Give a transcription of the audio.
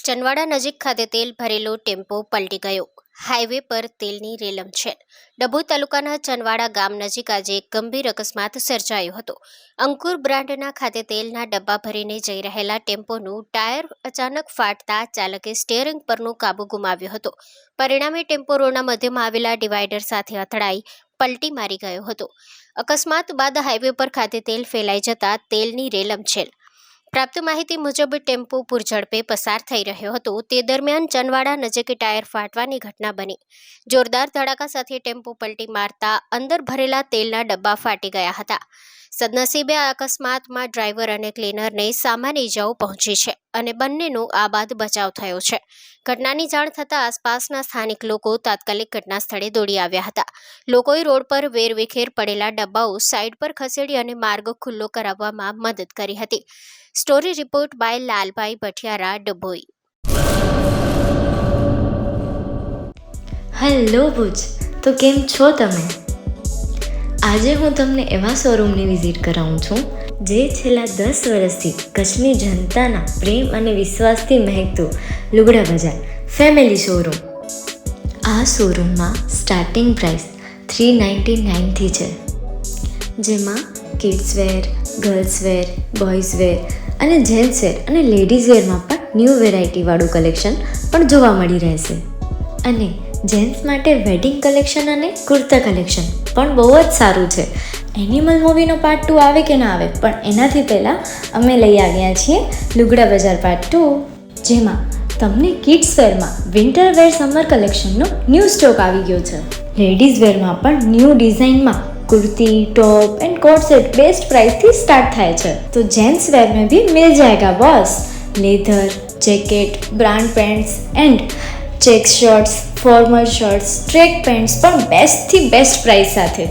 ચંદવાડા નજીક ખાતે તેલ ભરેલો ટેમ્પો પલટી ગયો. હાઈવે પર તેલની રેલમછેલ. ડભોઈ તાલુકાના ચંદવાડા ગામ નજીક આજે એક ગંભીર અકસ્માત સર્જાયો હતો. અંકુર બ્રાન્ડના ખાતે તેલના ડબ્બા ભરીને જઈ રહેલા ટેમ્પોનું ટાયર અચાનક ફાટતા ચાલકે સ્ટીયરિંગ પરનો કાબુ ગુમાવ્યો હતો. પરિણામે ટેમ્પો રોડના મધ્યમાં આવેલા ડિવાઈડર સાથે અથડાઈ પલટી મારી ગયો હતો. અકસ્માત બાદ હાઈવે પર ખાતે તેલ ફેલાઈ જતા તેલની રેલમછેલ. પ્રાપ્ત માહિતી મુજબ ટેમ્પો પૂરઝડપે પસાર થઈ રહ્યો હતો. તે દરમિયાન ચંદવાડા નજીક ટાયર ફાટવાની ઘટના બની. જોરદાર ધડાકા સાથે ટેમ્પો પલટી મારતા અંદર ભરેલા તેલના ડબ્બા ફાટી ગયા હતા. સદનસીબે આ અકસ્માતમાં ડ્રાઈવર અને ક્લીનરને સામાન્ય ઇજાઓ પહોંચી છે અને બંનેનો આ બાદ બચાવ થયો છે. ઘટનાની જાણ થતાં આસપાસના સ્થાનિક લોકો તાત્કાલિક ઘટના સ્થળે દોડી આવ્યા હતા. લોકોએ રોડ પર વેરવિખેર પડેલા ડબ્બાઓ સાઈડ પર ખસેડી અને માર્ગ ખુલ્લો કરાવવામાં મદદ કરી હતી. Story report by Lalbhai Bhathiyara, Dabhoi. Hello Bhuj, તો કેમ છો તમે? આજે હું તમને એવા શોરૂમની વિઝિટ કરાવું છું જે છેલ્લા 10 વર્ષથી કચ્છની જનતાના પ્રેમ અને વિશ્વાસથી મહેકતું લુગડા બજાર ફેમિલી શોરૂમ. આ શોરૂમમાં સ્ટાર્ટિંગ પ્રાઇસ 399થી છે, જેમાં kids wear, girls wear, boys wear અને જેન્ટ્સ વેર અને લેડીઝ વેરમાં પણ ન્યૂ વેરાયટીવાળું કલેક્શન પણ જોવા મળી રહેશે. અને જેન્ટ્સ માટે વેડિંગ કલેક્શન અને કુર્તા કલેક્શન પણ બહુ જ સારું છે. એનિમલ મૂવીનો પાર્ટ 2 આવે કે ના આવે, પણ એનાથી પહેલાં અમે લઈ આવ્યા છીએ લુગડા બજાર પાર્ટ 2, જેમાં તમને કિડ્સ વેરમાં વિન્ટર વેર સમર કલેક્શનનો ન્યૂ સ્ટોક આવી ગયો છે. લેડીઝ વેરમાં પણ ન્યૂ ડિઝાઇનમાં kurti, top and coat set best price थी स्टार्ट थाय छे. तो जेंट्स वेर में भी मिल जाएगा boss. Leather, jacket, brand pants and check shirts, formal shirts, track pants पर बेस्ट थी बेस्ट प्राइस साथे.